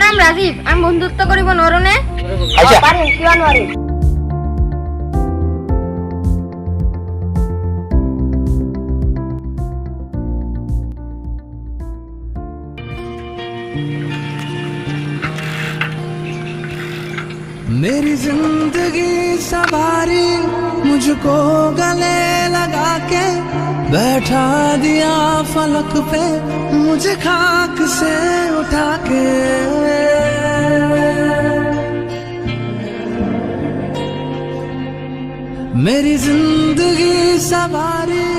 নাম ৰাজীব, আমি বন্ধুত্ব কৰিব নৰনে। আচ্ছা পাৰি কিয় নোৱাৰি। मेरी जिंदगी सवारी मुझको गले लगा के बैठा दिया फलक पे मुझे खाक से उठा के। मेरी जिंदगी सवारी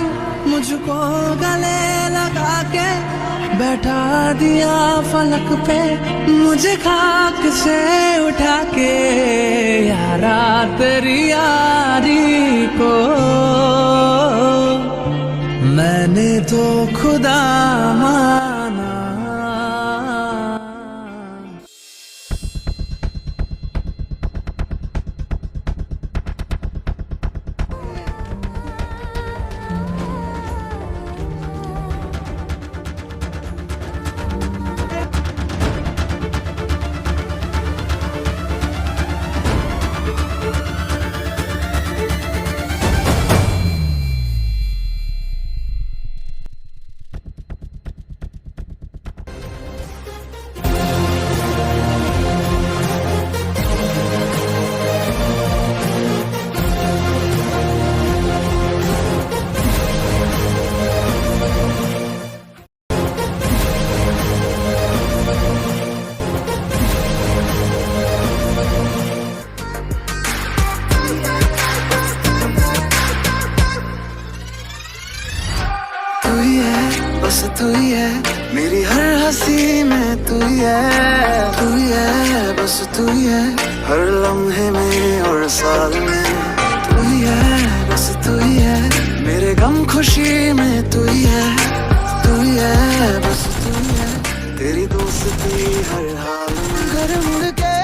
मुझको गले लगा के बैठा दिया फलक पे मुझे खाक से उठा के। यारा तेरी यारी को मैंने तो खुदा माना। बस तू ही है मेरी हर हंसी में, तू ही है बस तू ही है हर लम्हे में और साल में। तू ही है बस तू ही है मेरे गम खुशी में, तू ही है बस तू ही है तेरी दोस्ती हर हाल में। घर मुड़ के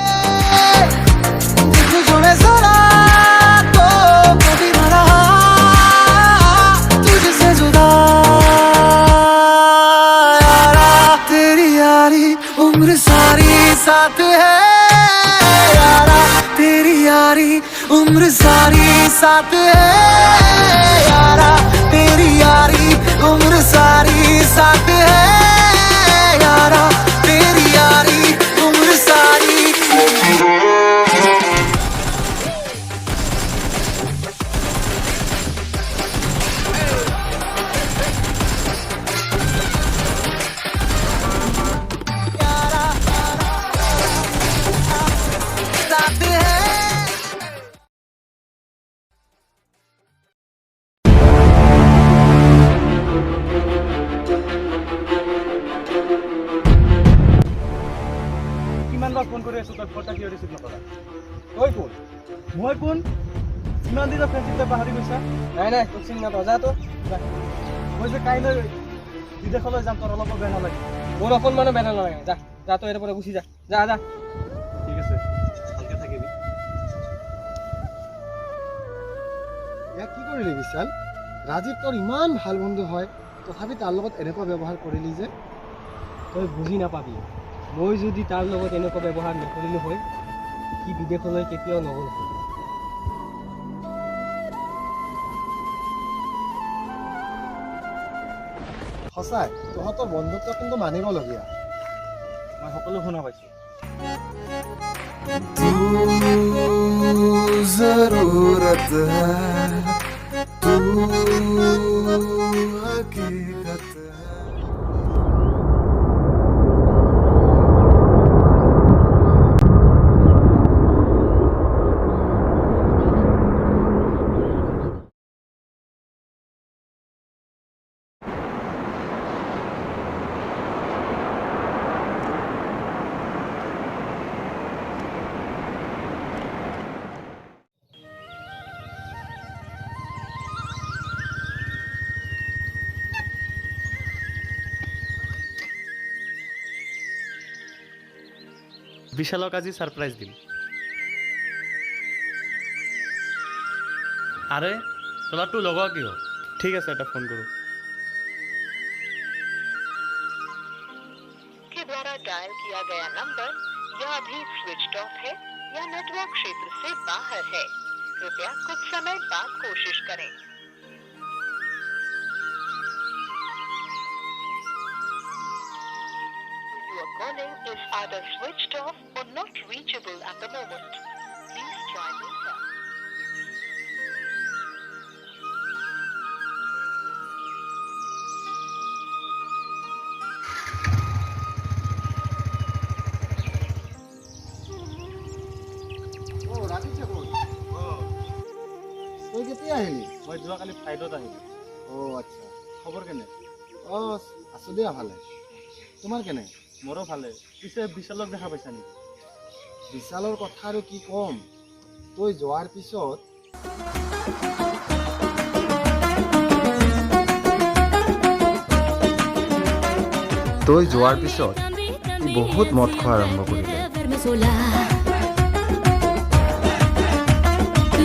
देखो जो मैं जरा तो कभी ना रहा तुझसे जुदा। उम्र सारी साथ है यारा, तेरी यारी उम्र सारी साथ है यारा, तेरी यारी उम्र सारी साथ है यारा, तेरी यारी उम्र सारी। ফোন কৰি আছো, তই ফোনটা কিয় ৰিচিভ নকৰা? তই কোন? মই কোন? ইমান দিনৰ ফ্ৰেণ্ডশ্বিপ তই পাহৰি গৈছা? নাই নাই, তোক চিনি নাপাওঁ, যা তো। মই যে কাইলৈ বিদেশলৈ যাম, তোৰ অলপো বেয়া নালাগে? মোৰ অকণমানো বেয়া নালাগে, যা যা তই ইয়াৰ পৰা গুচি যা, যা যা। ঠিক আছে, ভালকে থাকিবি। ইয়াক কি কৰিলি বিশাল? ৰাজীৱ তোৰ ইমান ভাল বন্ধু হয়, তথাপি তাৰ লগত এনেকুৱা ব্যৱহাৰ কৰিলি যে? তই বুজি নাপাবি, মই যদি তাৰ লগত এনেকুৱা ব্যৱহাৰ নকৰিলোঁ হয়, সি বিদেশলৈ কেতিয়াও নগ'ল হয়। সঁচাই তহঁতৰ বন্ধুত্ব কিন্তু মানিবলগীয়া। মই সকলো শুনা পাইছোঁ। तू जरूरत है, तू हकीकत है। বিশালক আজি সারপ্রাইজ দিম। আরে তোমার তো লগা কিয়? ঠিক আছে, এটা ফোন করো। के द्वारा डायल किया गया नंबर या अभी स्विच ऑफ है या नेटवर्क क्षेत्र से बाहर है। कृपया कुछ समय बाद कोशिश करें। You are calling is either switched off or not reachable at the moment. Please try later. অ' ৰাজিছে ক'ত? তই কেতিয়া আহিলি? মই যোৱাকালি ফ্লাইটত আহিলোঁ। অ' আচ্ছা। খবৰ কেনে? অ' আছোঁ দিয়া ভালে। তোমাৰ কেনে? মোৰো ভালে। পিছে বিশালক দেখা পাইছা নেকি? বিশালৰ কথা আৰু কি ক'ম, তই যোৱাৰ পিছত বহুত মদ খোৱা আৰম্ভ কৰিলে।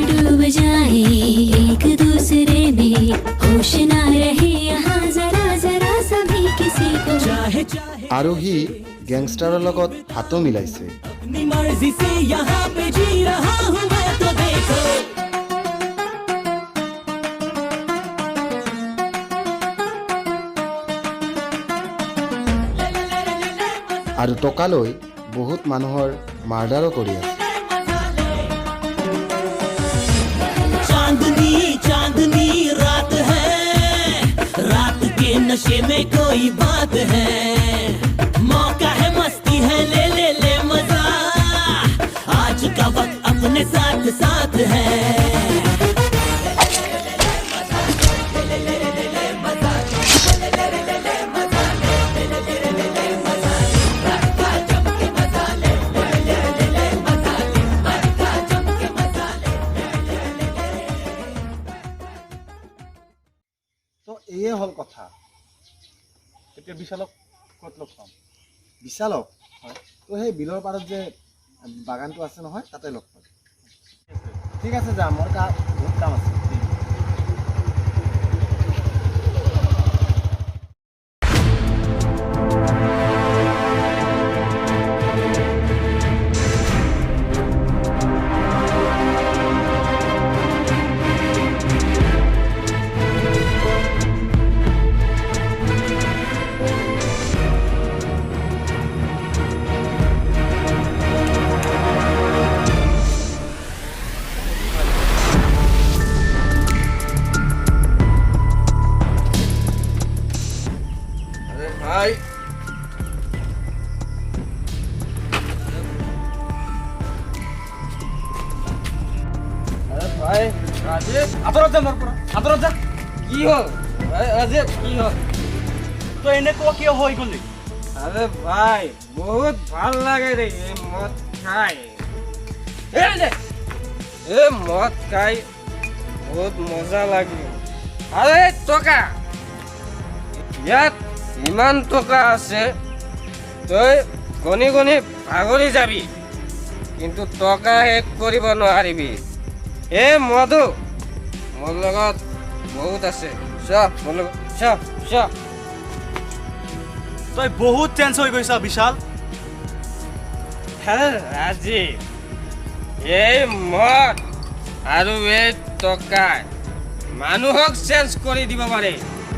डूब जाए एक दूसरे में होश ना रहे यहाँ जरा जरा सभी किसी को আৰু সি গেংষ্টাৰৰ লগত হাতো মিলাইছে। अपनी मर्जी से यहाँ पे जी रहा हूँ मैं तो देखो আৰু টকালৈ বহুত মানুহৰ মাৰ্ডাৰো কৰি আছে। चांदनी चांदनी रात है, रात के नशे में कोई बात है, मौका है मस्ती है ले ले ले मजा, आज का वक्त अपने साथ साथ है। তো এয়ে হ'ল কথা। এতিয়া বিশালক ক'ত লগ পাম? বিশালক হয়। তো সেই বিলৰ পাৰত যে বাগানটো আছে নহয়, তাতে লগ পাম। ঠিক আছে, যাম, মোৰ বহুত কাম আছে। ভাই ৰাজীৱ, আঁতৰত যা মোৰ পৰা, আঁতৰত যা। কি হ'ল ৰাজীৱ, কি হ'ল? তই এনেকুৱা কিয় হৈ গলি? আৰে ভাই, বহুত ভাল লাগে ৰে এই মদ খাই। এই মদ খাই বহুত মজা লাগে। আৰে টকা, ইয়াত ইমান টকা আছে, তই গণি গণি ভাগৰি যাবি, কিন্তু টকা শেষ কৰিব নোৱাৰিবি। এ মধু, মোৰ লগত বহুত আছে, মোৰ লগত তই বহুত চেঞ্জ হৈ গৈছা বিশাল। ৰাজীৱ, এই মদ আৰু এই টকাই মানুহক চেঞ্জ কৰি দিব পাৰে।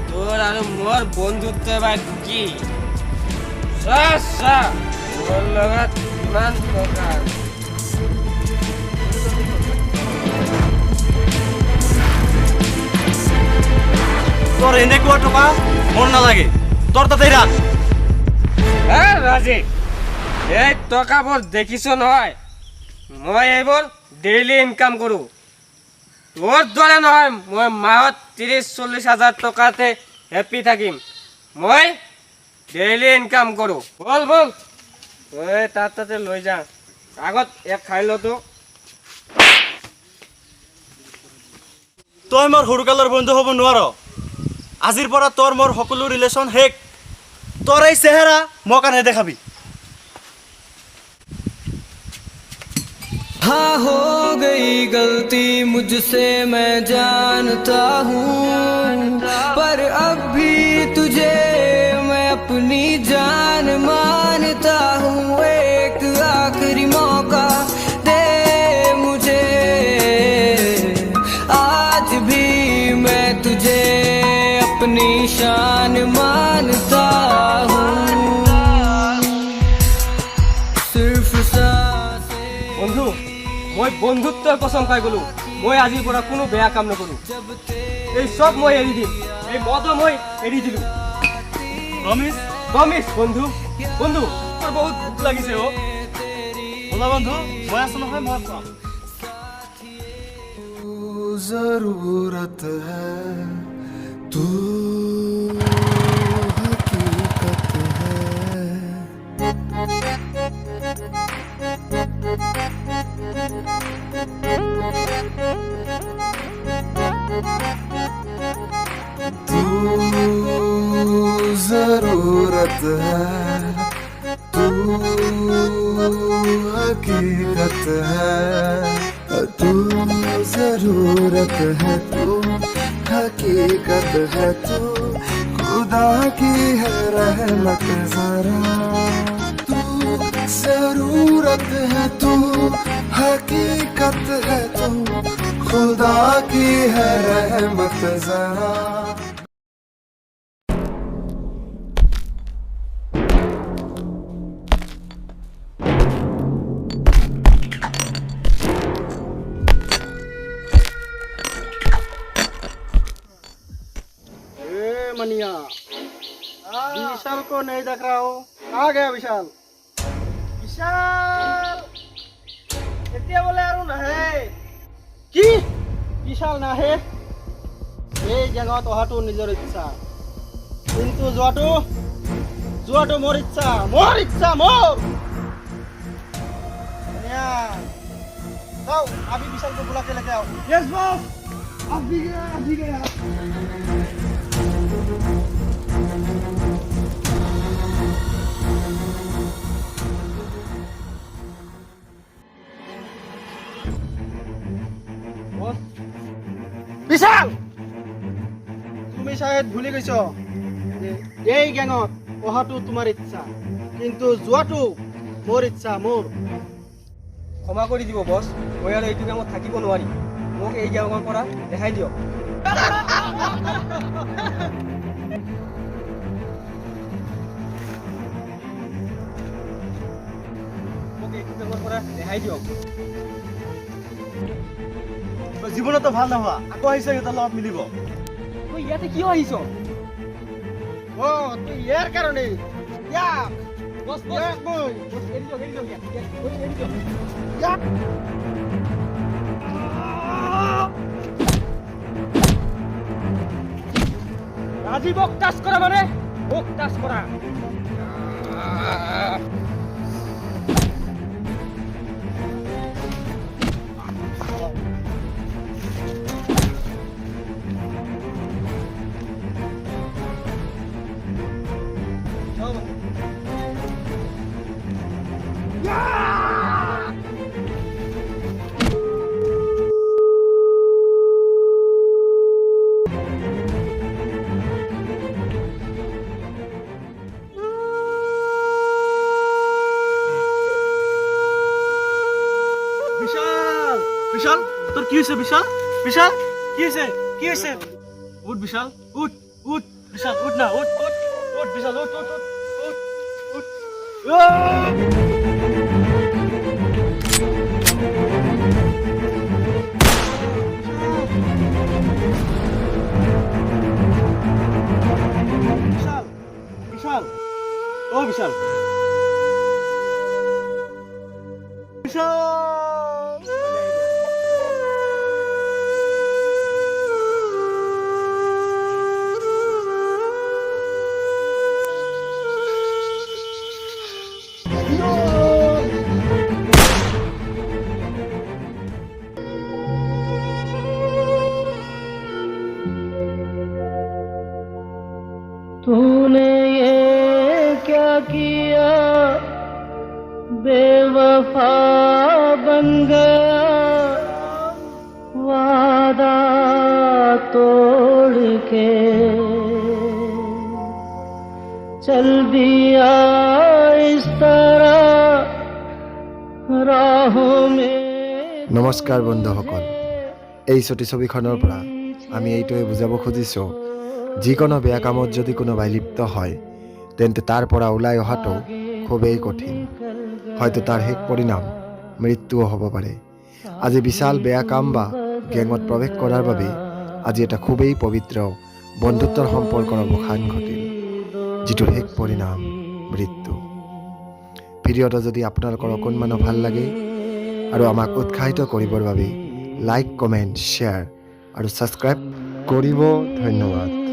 তোৰ আৰু মোৰ বন্ধুত্ব বা কি? মোৰ লগত ইমান টকা। তোৰ এনেকুৱা টকা মোৰ নালাগে, তোৰ তাতে ৰাখ। ৰাজীৱ, এই টকাবোৰ দেখিছ নহয়, মই এইবোৰ ডেইলি ইনকাম কৰোঁ। তোৰ দৰে নহয়, মই মাহত 30-40 হাজাৰ টকাতে হেপ্পী থাকিম। মই ডেইলি ইনকাম কৰোঁ। বল বল, তই তাতে লৈ যা, আগত এক খাই লতো। তই মোৰ সৰুকালৰ বন্ধু হ'ব নোৱাৰ। আজিৰ পৰা তোৰ মোৰ সকলো ৰিলেশ্যন শেষ। তোৰ এই চেহেৰা মোক আৰু নেদেখাবি। हाँ हो गई गलती मुझसे मैं जानता हूँ, पर अब भी तुझे मैं अपनी जान मानता हूँ। মই বন্ধুত্বৰ কসম খাই গ'লো মই আজিৰ পৰা কোনো বেয়া কাম নকৰোঁ এই চব মই এৰি দিম এই মদো মই এৰি দিলোঁ প্ৰমিছ প্ৰমিছ বন্ধু বন্ধু মোৰ বহুত ভোক লাগিছে অ' ব'লা বন্ধু মই আছোঁ নহয় মই খুৱাম जरूरत है तू हकीकत है तू जरूरत है तू हकीकत है तू जरूरत है तू हकीकत है तू खुदा की है रहमत जरा तू जरूरत है तू हकीकत है तू खुदा की है रहमत जरा मनिया विशाल को नहीं देख रहा हो कहाँ गया विशाल विशाल এতিয়া বোলে আৰু নাহে কি বিশাল নাহে এই জেগাত অহাটো নিজৰ ইচ্ছা কিন্তু যোৱাটো মোৰ ইচ্ছা মোৰ मनिया जाओ अभी विशाल को बुला के लेके आओ यस बॉस अभी गया বিশাল তুমি শায়দ ভুলি গৈছ যে এই গ্যাঙত অহাটো তোমাৰ ইচ্ছা কিন্তু যোৱাটো মোৰ ইচ্ছা মোৰ ক্ষমা কৰি দিব বছ মই আৰু এইটো গেমত থাকিব নোৱাৰিম মোক এই গেমৰ পৰা ৰেহাই দিয়ক মোক এইটো গেমৰ পৰা ৰেহাই দিয়ক জীৱনতো ভাল নোহোৱা আকৌ আহিছে সিহঁতৰ লগত মিলিব তই ইয়াতে কিয় আহিছ অ তুই ইয়াৰ কাৰণে ইয়াক বছ ইয়াক মই এৰি দিয়ক ইয়াক ৰাজীৱক টাচ কৰা মানে মোক টাচ কৰা বিশাল তোর কি হয়েছে বিশাল কি হয়েছে উঠ বিশাল উঠ বিশাল উঠ না উঠ বিশাল উঠ বিশাল ও বিশাল तूने ये क्या किया बेवफा बन गया वादा तोड़ के चल दिया इस तरह राहों में নমস্কাৰ বন্ধুসকল এই চুটি ছবিখনৰ পৰা আমি এইটোৱে বুজাব খুজিছোঁ যিকোনো বেয়া কামত যদি কোনোবাই লিপ্ত হয় তেন্তে তাৰ পৰা ওলাই অহাটো খুবেই কঠিন হয়তো তাৰ শেষ পৰিণাম মৃত্যুও হ'ব পাৰে আজি বিশাল বেয়া কাম বা গেঙত প্ৰৱেশ কৰাৰ বাবে আজি এটা খুবেই পবিত্ৰ বন্ধুত্বৰ সম্পৰ্কৰ অৱসান ঘটিল, যিটোৰ শেষ পৰিণাম মৃত্যু। ভিডিঅ'টো যদি আপোনালোকৰ অকণমানো ভাল লাগে আৰু আমাক উৎসাহিত কৰিবৰ বাবে লাইক, কমেণ্ট, শ্বেয়াৰ আৰু ছাবস্ক্ৰাইব কৰিব। ধন্যবাদ।